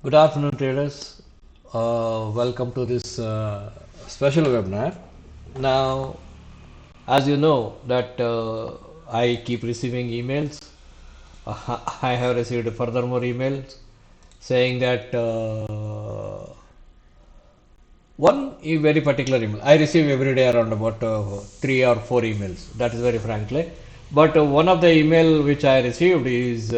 Good afternoon, traders. Welcome to this special webinar. Now, as you know that I keep receiving emails. I have received furthermore emails saying that very particular email I receive every day around about 3 or 4 emails. That is very frankly, but one of the email which I received is.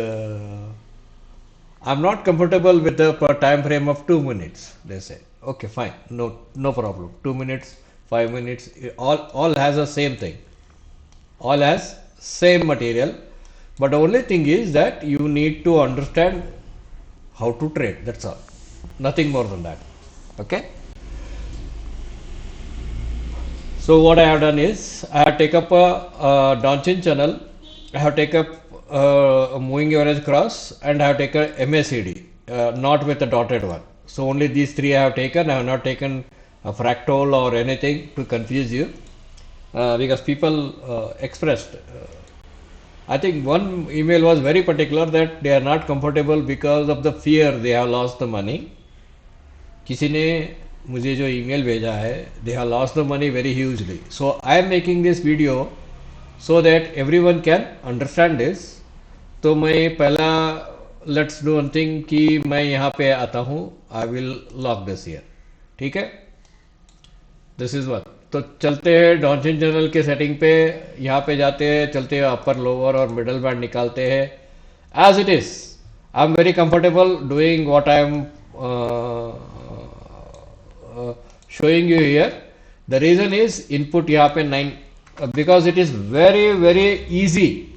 I'm not comfortable with the time frame of 2 minutes. They say, okay, fine, no problem. 2 minutes, 5 minutes, all has the same thing. All has same material, but the only thing is that you need to understand how to trade. That's all. Nothing more than that. Okay. So what I have done is I have taken up a Donchin channel. I have taken up a moving average cross and I have taken MACD, not with the dotted one. So only these three I have taken. I have not taken a fractal or anything to confuse you, because people expressed. I think one email was very particular that they are not comfortable because of the fear they have lost the money. किसी ने मुझे जो email भेजा है, they have lost the money very hugely. So I am making this video so that everyone can understand this. तो मैं पहला let's do one thing कि मैं यहाँ पे आता हूँ. I will lock this year. ठीक है, दिस इज वन. तो चलते हैं डॉन्चिन चैनल के सेटिंग पे. यहाँ पे जाते हैं, चलते हैं अपर लोअर और मिडल बैंड निकालते हैं. As it is I am very comfortable doing what I am showing you here. The reason is input यहाँ पे 9, because it is very easy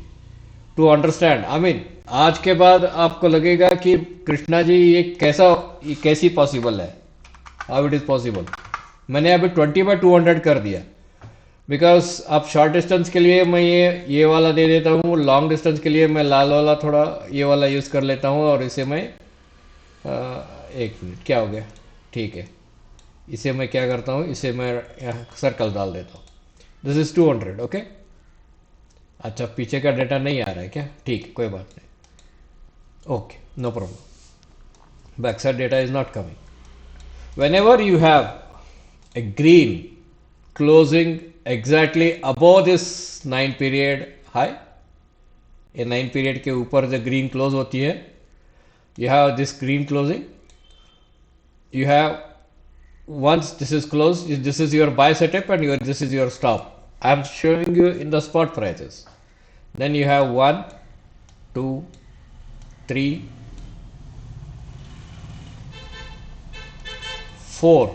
to understand. I mean, आज के बाद आपको लगेगा कि कृष्णा जी ये कैसी पॉसिबल है, हाउ इट इज पॉसिबल. मैंने अभी 20/200 कर दिया, बिकॉज आप शॉर्ट डिस्टेंस के लिए मैं ये वाला दे देता हूँ, लॉन्ग डिस्टेंस के लिए मैं लाल वाला थोड़ा ये वाला यूज कर लेता हूँ. और इसे मैं एक मिनट, क्या हो गया, ठीक है, इसे मैं क्या करता हूँ, इसे मैं सर्कल डाल देता हूँ. This is 200. ओके. अच्छा, पीछे का डेटा नहीं आ रहा है क्या? ठीक, कोई बात नहीं. Okay, no problem. Back side data is not coming. When you have a green closing exactly above this 9 period high, ये 9 period के ऊपर जो green close होती है, you have this green closing, you have, once this is closed, this is your buy setup and this is your stop. I am showing you in the spot prices. Then you have 1, 2, 3, 4.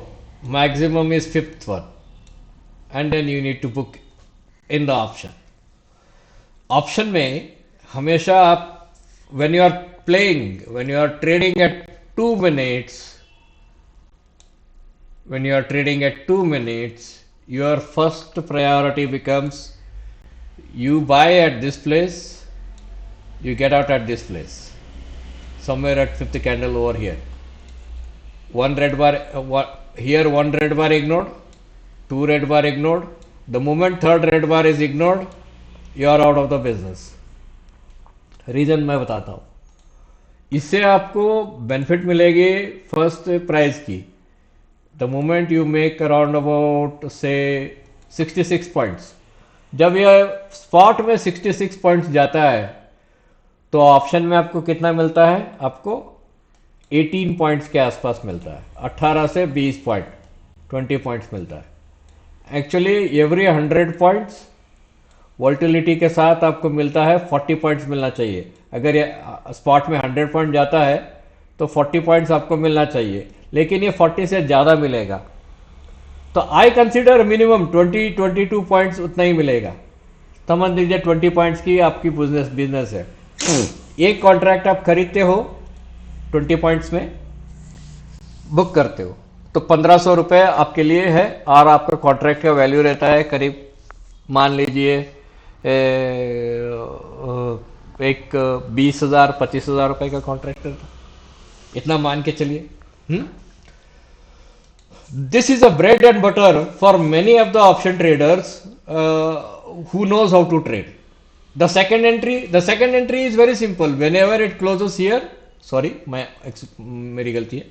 Maximum is 5th one, and then you need to book in the option. Option में हमेशा आप, when you are playing, when you are trading at 2 minutes, when you are trading at 2 minutes, your first priority becomes you buy at this place, you get out at this place, somewhere at 5th candle over here. One red bar, here one red bar ignored, two red bar ignored. The moment third red bar is ignored, you are out of the business. Reason मैं बताता हूँ. इससे आपको benefit मिलेगी first price की. The moment you make around about say 66 points, जब यह spot में 66 पॉइंट्स जाता है तो ऑप्शन में आपको कितना मिलता है? आपको 18 पॉइंट्स के आसपास मिलता है. 18 से 20 पॉइंट, 20 पॉइंट्स मिलता है. एक्चुअली एवरी 100 पॉइंट्स वोल्टिलिटी के साथ आपको मिलता है 40 पॉइंट्स मिलना चाहिए. अगर ये स्पॉट में 100 पॉइंट जाता है तो 40 पॉइंट्स आपको मिलना चाहिए, लेकिन ये 40 से ज़्यादा मिलेगा. तो आई कंसिडर मिनिमम 22 पॉइंट्स उतना ही मिलेगा. समझ लीजिए 20 पॉइंट्स की आपकी बिजनेस है. एक कॉन्ट्रैक्ट आप खरीदते हो 20 पॉइंट्स में, बुक करते हो तो 1500 रुपये आपके लिए है, और आपका कॉन्ट्रैक्ट का वैल्यू रहता है करीब, मान लीजिए एक 20,000 25,000 रुपये का कॉन्ट्रैक्ट रहता है, इतना मान के चलिए. This is a bread and butter for many of the option traders who knows how to trade. The second entry is very simple. Whenever it closes here, sorry मेरी गलती है.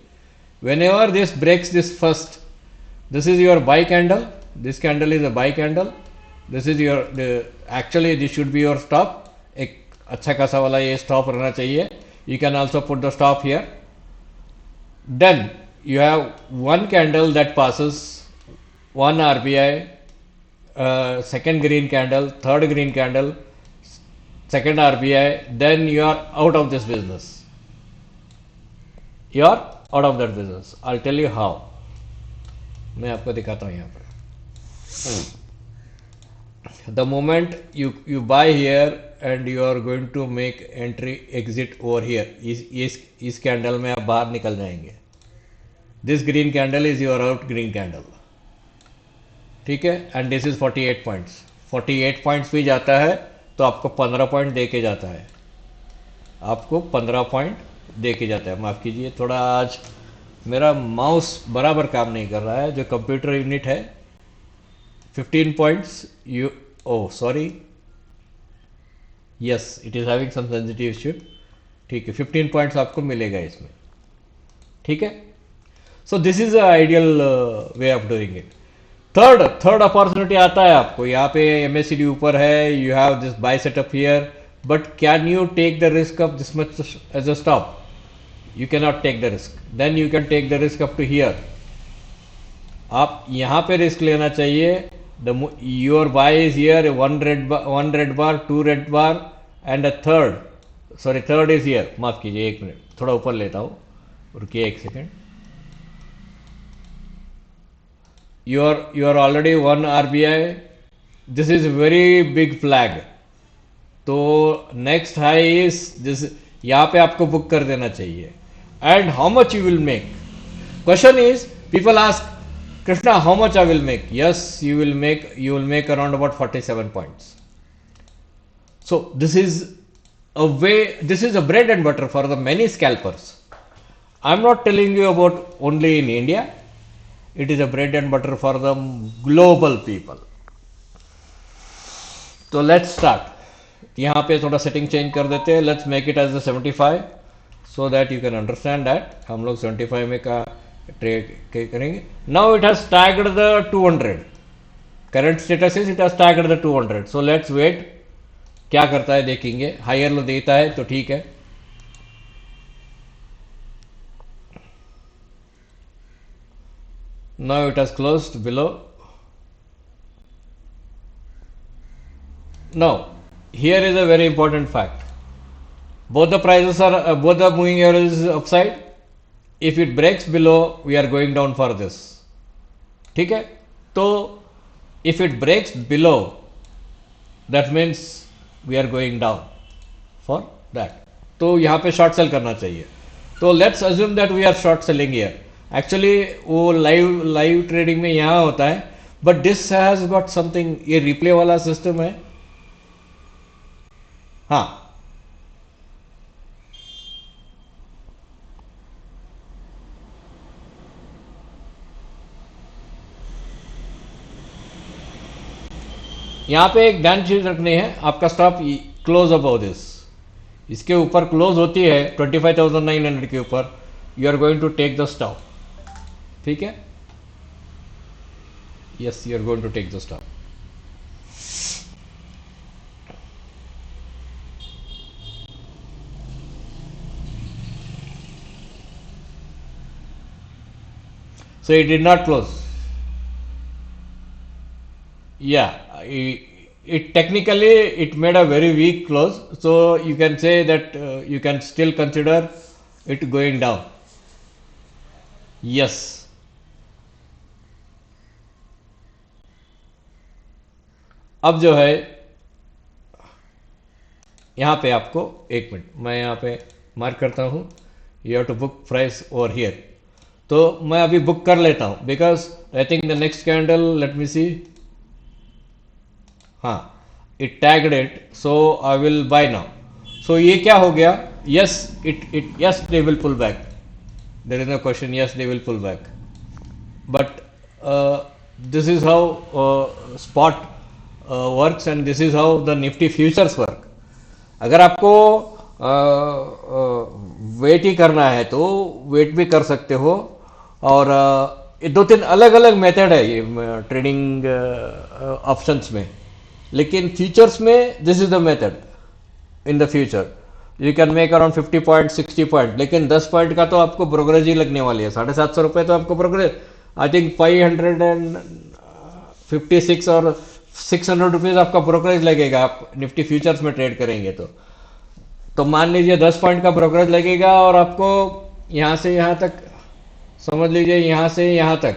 Whenever this breaks this first, this is your buy candle, this candle is a buy candle, this is your actually this should be your stop. एक अच्छा खासा वाला ये stop रहना चाहिए. You can also put the stop here. Then you have one candle that passes, one RBI, second green candle, third green candle, second RBI, then you are out of this business. You are out of that business. I'll tell you how. मैं आपको दिखाता हूँ यहाँ पर. The moment you buy here and you are going to make entry exit over here, इस candle में आप बाहर निकल जाएंगे. This green candle is your out green candle. ठीक है. And this is 48 points. 48 points भी जाता है तो आपको 15 पॉइंट दे के जाता है. आपको 15 पॉइंट दे के जाता है. माफ़ कीजिए, थोड़ा आज मेरा माउस बराबर काम नहीं कर रहा है. जो कंप्यूटर यूनिट है 15 points you sorry yes it is having some sensitive issue. ठीक है, 15 पॉइंट्स आपको मिलेगा इसमें. ठीक है. So this is a ideal way of doing it. Third opportunity आता है आपको. यहाँ पे MACD ऊपर है, you have this buy setup here, but can you take the risk of this much as a stop? You cannot take the risk. Then you can take the risk up to here. आप यहाँ पे risk लेना चाहिए. Your buy is here, one red bar, two red bar, and a third is here. माफ कीजिए, एक minute, थोड़ा ऊपर लेता हूँ, रुकिए एक second. You are already one RBI. This is very big flag. तो नेक्स्ट हाई इज दिस. यहाँ पे आपको बुक कर देना चाहिए. And how much you will make? Question is, people ask, Krishna, how much I will make? Yes, you will make around about 47 points. So this is a bread and butter for the many scalpers. I'm not telling you about only in India. It is a bread and butter for the global people. So let's start. यहाँ पे थोड़ा setting change कर देते हैं. Let's make it as a 75. So that you can understand that हम लोग 75 में का ट्रेड करेंगे. Now it has staggered the 200. Current status is it has staggered the 200. So let's wait. क्या करता है देखेंगे. हायर लो देता है तो ठीक है. Now it has closed below. Now here is a very important fact. Both the moving averages is upside. If it breaks below, we are going down for this. ठीक है. तो if it breaks below, that means we are going down for that. तो यहाँ पे short cell करना चाहिए. तो let's assume that we are short selling here. Actually वो लाइव ट्रेडिंग में यहाँ होता है, but this has got something. ये रिप्ले वाला सिस्टम है. हाँ, यहाँ पे एक ध्यान चीज रखनी है. आपका स्टॉप क्लोज अबव दिस, इसके ऊपर क्लोज होती है 25,900 के ऊपर, you are going to take the stop. ठीक है. Yes, you are going to take the stop. So it did not close. Yeah, it technically it made a very weak close. So you can say that you can still consider it going down. Yes. अब जो है यहाँ पे आपको एक minute, मैं यहाँ पे मार्क करता हूँ. You have to book price over here. तो मैं अभी बुक कर लेता हूं. Because I think the next candle, let me see. हाँ, it tagged it, so I will buy now. So ये क्या हो गया? Yes, yes they will pull back. There is no question. Yes they will pull back. But this is how spot works and this is how the nifty futures work. अगर आपको wait ही करना है तो wait भी कर सकते हो। और ये दो तीन अलग अलग मेथड है ये ट्रेडिंग ऑप्शंस में, लेकिन फ्यूचर्स में this is the method in the future. You can make around 50 point 60 point, लेकिन 10 पॉइंट का तो आपको ब्रोकरेज ही लगने वाली है। 750 रुपये तो आपको ब्रोकरेज, आई थिंक 556 और 600 रुपीज आपका ब्रोकरेज लगेगा आप निफ्टी फ्यूचर्स में ट्रेड करेंगे तो मान लीजिए 10 पॉइंट का ब्रोकरेज लगेगा और आपको यहां से यहां तक, समझ लीजिए यहां से यहां तक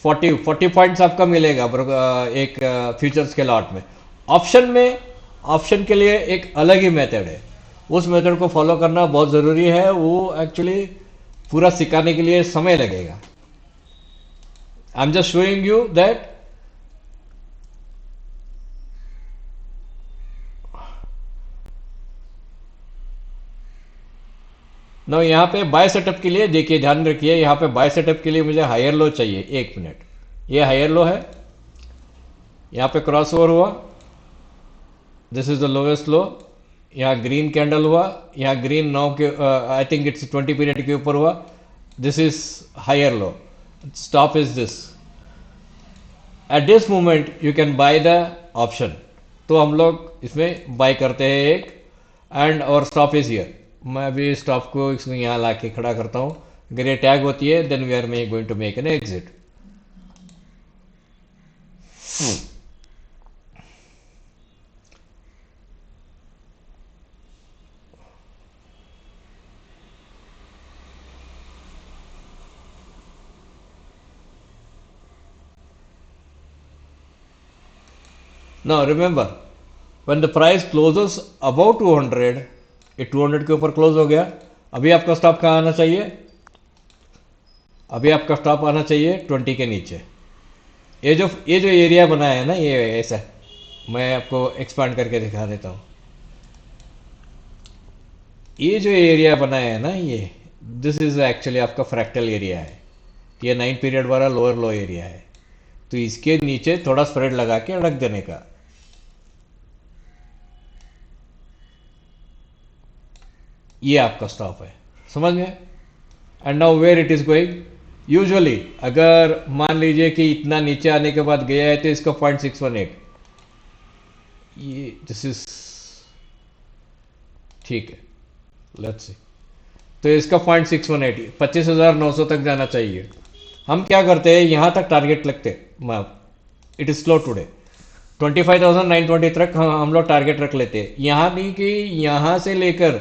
40 पॉइंट्स आपका मिलेगा एक फ्यूचर्स के लॉट में। ऑप्शन के लिए एक अलग ही मेथड है, उस मेथड को फॉलो करना बहुत ज़रूरी है। वो एक्चुअली पूरा सिखाने के लिए समय लगेगा। I am just showing you that no. यहाँ पे बाय सेटअप के लिए देखिए, ध्यान रखिए, यहाँ पे बाय सेटअप के लिए मुझे हायर लो चाहिए। 1 मिनट, ये हायर लो है, यहाँ पे क्रॉस ओवर हुआ, दिस इज द लोवेस्ट लो। यहाँ ग्रीन कैंडल हुआ, यहाँ ग्रीन 9 के आई थिंक इट्स 20 पीरियड के ऊपर हुआ, this is higher low, stop is this. At this moment you can buy the option, तो हम लोग इसमें बाय करते हैं एक, एंड और स्टॉप इज हियर। मैं अभी स्टॉप को इसमें यहाँ ला के खड़ा करता हूँ। अगर ये टैग होती है then we are going to make an exit. Now remember, when the price closes above 200, ये 200 के ऊपर क्लोज हो गया। अभी आपका स्टॉप कहाँ आना चाहिए? अभी आपका स्टॉप आना चाहिए 20 के नीचे। ये जो एरिया बना है ना, ये ऐसा, मैं आपको एक्सपांड करके दिखा देता हूँ। ये जो एरिया बना है ना, ये दिस इज एक्चुअली आपका फ्रैक्टल एरिया है। ये 9 पीरियड वाला लोअर लो एरिया है, तो इसके नीचे थोड़ा स्प्रेड लगा के अड़क देने का। ये आपका स्टॉप है, समझ गए? And now where it is going. Usually अगर मान लीजिए कि इतना नीचे आने के बाद गया है तो इसका 0.618, ये दिस इज ठीक है, लेट्स सी। तो इसका 0.618 25,900 तक जाना चाहिए। हम क्या करते हैं, यहां तक टारगेट लगते, इट इज स्लो टुडे, 25,920 तक हम लोग टारगेट रख लेते हैं। यहां नहीं कि यहां से लेकर,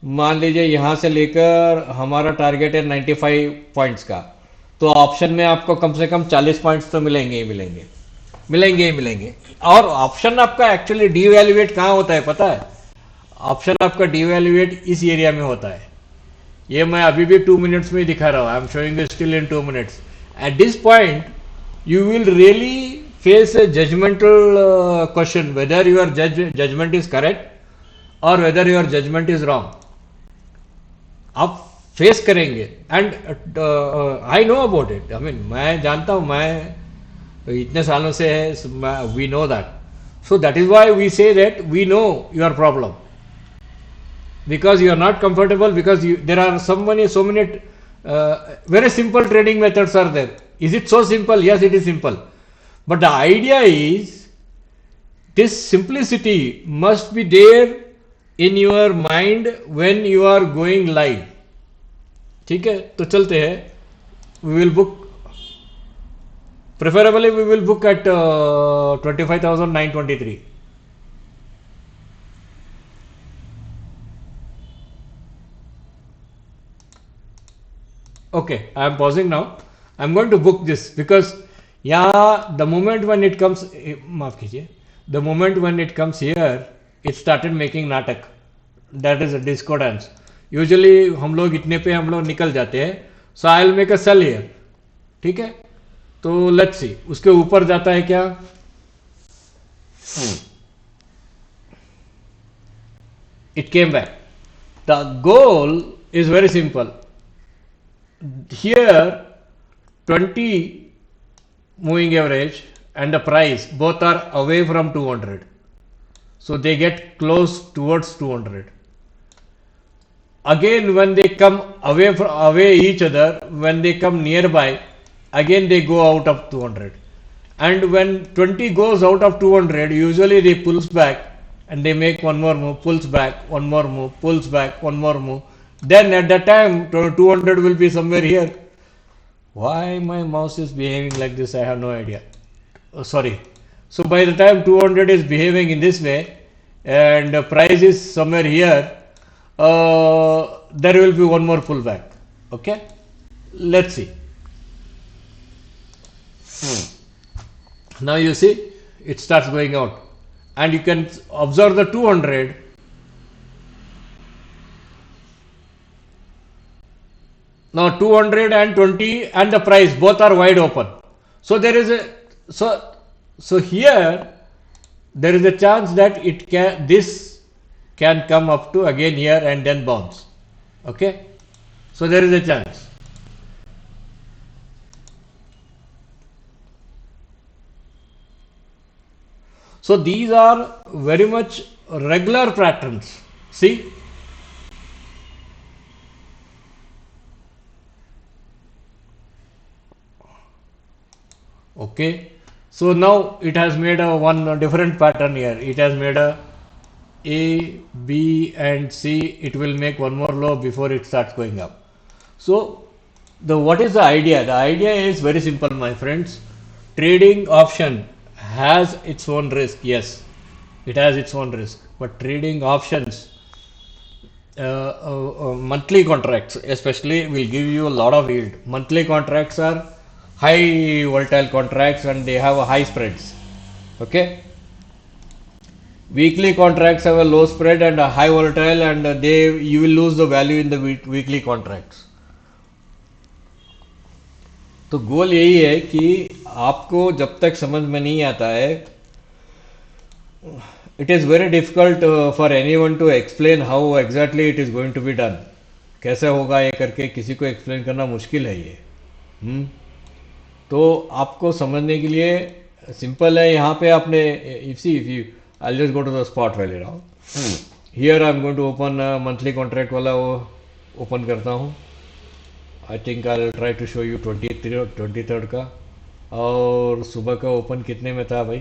मान लीजिए यहां से लेकर हमारा टारगेट है 95 पॉइंट्स का, तो ऑप्शन में आपको कम से कम 40 पॉइंट्स तो मिलेंगे ही मिलेंगे, मिलेंगे ही मिलेंगे। और ऑप्शन आपका एक्चुअली डीवैल्यूएट कहां होता है पता है? ऑप्शन आपका डीवैल्यूएट इस एरिया में होता है। ये मैं अभी भी 2 मिनट्स में दिखा रहा हूं, I am showing you still in 2 minutes. At this point you will really face a judgmental question whether your judgment is correct or whether your judgment is wrong. आप फेस करेंगे, and I know about it. I mean मैं जानता हूं, मैं इतने सालों से है, we know that. So that is why we say that we know your problem, because you are not comfortable, because there are so many very simple trading methods are there. Is it so simple? Yes, it is simple, but the idea is this simplicity must be there in your mind when you are going live. ठीक है, तो चलते हैं। we will book, preferably we will book at 25,923. Okay, I am pausing now. I am going to book this because yeah, the moment when it comes, माफ कीजिए, the moment when it comes here, it started making नाटक. That is a disco dance. Usually हम लोग इतने पे हम लोग निकल जाते हैं, so I'll make a sell here. ठीक है, तो let's see उसके ऊपर जाता है क्या? It came back. The goal is very simple. Here 20 moving average and the price both are away from 200, So they get close towards 200. Again, when they come away each other, when they come nearby, again they go out of 200. And when 20 goes out of 200, usually they pulls back and they make one more move, pulls back, one more move, pulls back, one more move. Then at that time, 200 will be somewhere here. Why my mouse is behaving like this? I have no idea. Oh, sorry. So by the time 200 is behaving in this way and the price is somewhere here, there will be one more pullback. Okay, let's see. Now you see it starts going out, and you can observe the 200. Now 220 and the price both are wide open. So there is a so here there is a chance that this can come up to again here and then bounce. Okay, so there is a chance. So these are very much regular patterns. See, okay, so now it has made one different pattern here. It has made A, B and C. It will make one more low before it starts going up. So what is the idea? The idea is very simple, my friends. Trading option has its own risk. Yes, it has its own risk, but trading options, monthly contracts especially, will give you a lot of yield. Monthly contracts are high volatile contracts and they have a high spreads. Okay, weekly contracts have a low spread and a high volatile, and you will lose the value in the weekly contracts. तो गोल यही है कि आपको जब तक समझ में नहीं आता है, it is very difficult for anyone to explain how exactly it is going to be done. कैसे होगा ये करके किसी को एक्सप्लेन करना मुश्किल है ये. तो आपको समझने के लिए सिंपल है. यहाँ पे आपने if you I'll just go to the spot value now. Here I'm going to open monthly contract वाला वो ओपन करता हूँ. I think I try to show you 23rd का. और सुबह का ओपन कितने में था भाई?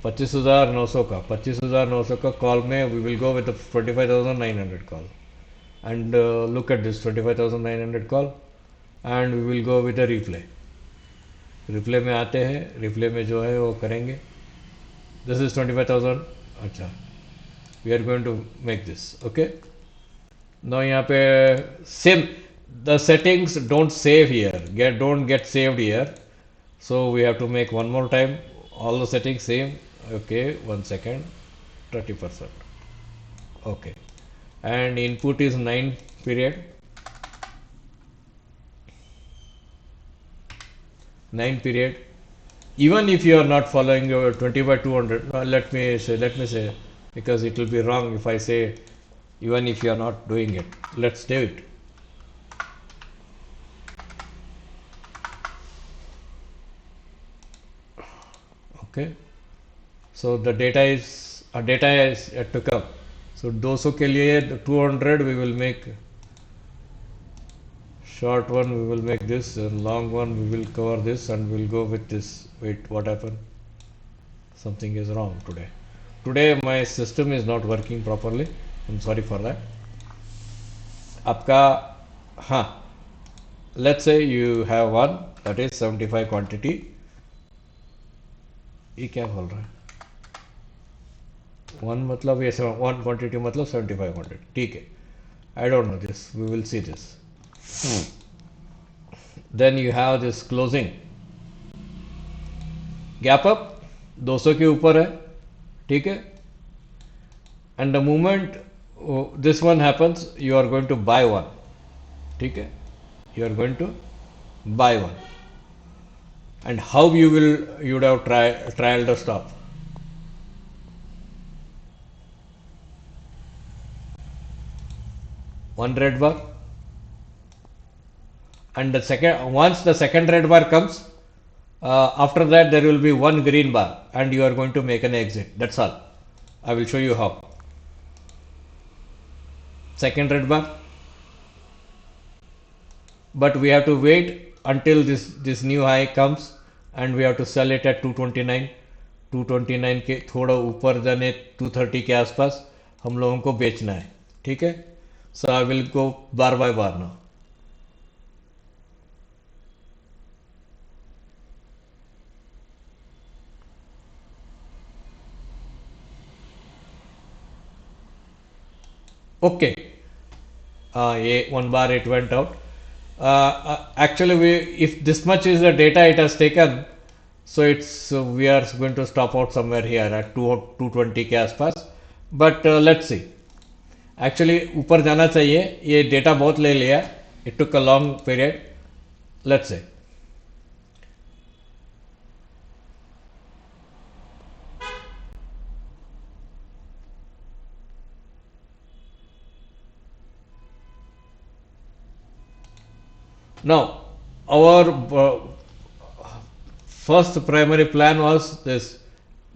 25,900 का. 25,900 का कॉल में we will go with 25,900 call. And look at this 25,900 call and we will go with a replay. Replay में आते हैं. रिप्ले में जो है वो करेंगे. This is 25,000. अच्छा, we are going to make this. Okay, now यहाँ पे same the settings don't save here, don't get saved here, so we have to make one more time all the settings same. Okay, 1 second. 30%. Okay, and input is 9 period. 9 period. Even if you are not following your 20 by 200, let me say, because it will be wrong if I say even if you are not doing it. Let's do it. Okay, so the data is yet to come. So 200 के लिए 200 we will make short one, we will make this, and long one we will cover this, and we'll go with this. Wait, what happened? Something is wrong today. Today my system is not working properly. I'm sorry for that. आपका हाँ, let's say you have one that is 75 quantity. ये क्या बोल रहा है? One मतलब ये 1 quantity मतलब 75 क्वांटिटी. ठीक है, I don't know this, we will see this. Then you have this closing gap up 200 के ऊपर है. ठीक है, and the moment this one happens, you are going to buy one. ठीक है, you are going to buy one. And how you would have trialed the stop? One red bar, and once the second red bar comes, after that there will be one green bar, and you are going to make an exit. That's all. I will show you how. Second red bar, but we have to wait until this new high comes and we have to sell it at 229. 229 के थोड़ा ऊपर जाने 230 के आसपास हम लोगों को बेचना है. ठीक है. So I will go bar by bar now. Okay. A one bar it went out. Actually, if this much is the data it has taken, so it's we are going to stop out somewhere here at 220 के आसपास. But let's see. Actually ऊपर जाना चाहिए. ये data बहुत ले लिया. It took a long period. Let's see. Now, our first primary plan was this.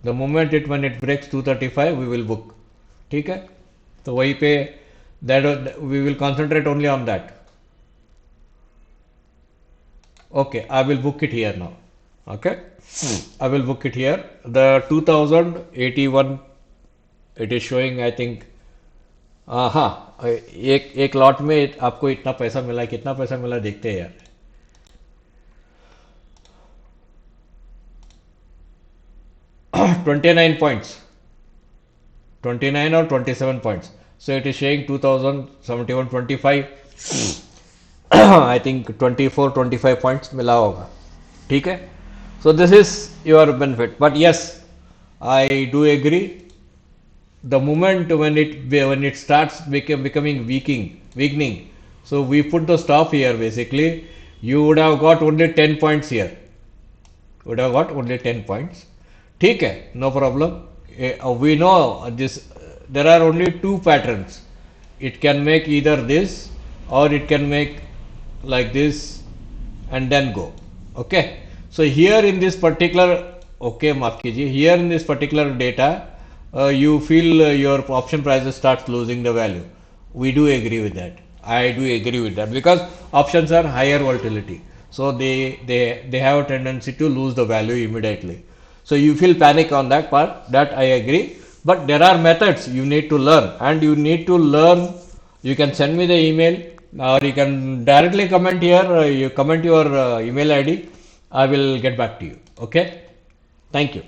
The moment when it breaks 235, we will book. ठीक है. तो वहीं पे that we will concentrate only on that. Okay, I will book it here now. Okay, I will book it here. The 2081 it is showing, I think. हाँ, एक lot में आपको इतना पैसा मिला. कितना पैसा मिला देखते हैं यार. $29 points, 29 or 27 points. So it is showing 2071.25. I think 24-25 points मिला होगा. ठीक है. So this is your benefit. But yes, I do agree. The moment when it starts becoming weakening, so we put the stop here. Basically, you would have got only 10 points here. Would have got only 10 points. ठीक है, no problem. We know this. There are only two patterns. It can make either this or it can make like this and then go. Okay. So here in this particular, okay, माफ कीजिए. Here in this particular data, you feel your option prices starts losing the value. We do agree with that. I do agree with that because options are higher volatility, so they have a tendency to lose the value immediately. So you feel panic on that part. That I agree. But there are methods you need to learn, and you need to learn. You can send me the email, or you can directly comment here. You comment your email ID. I will get back to you. Okay. Thank you.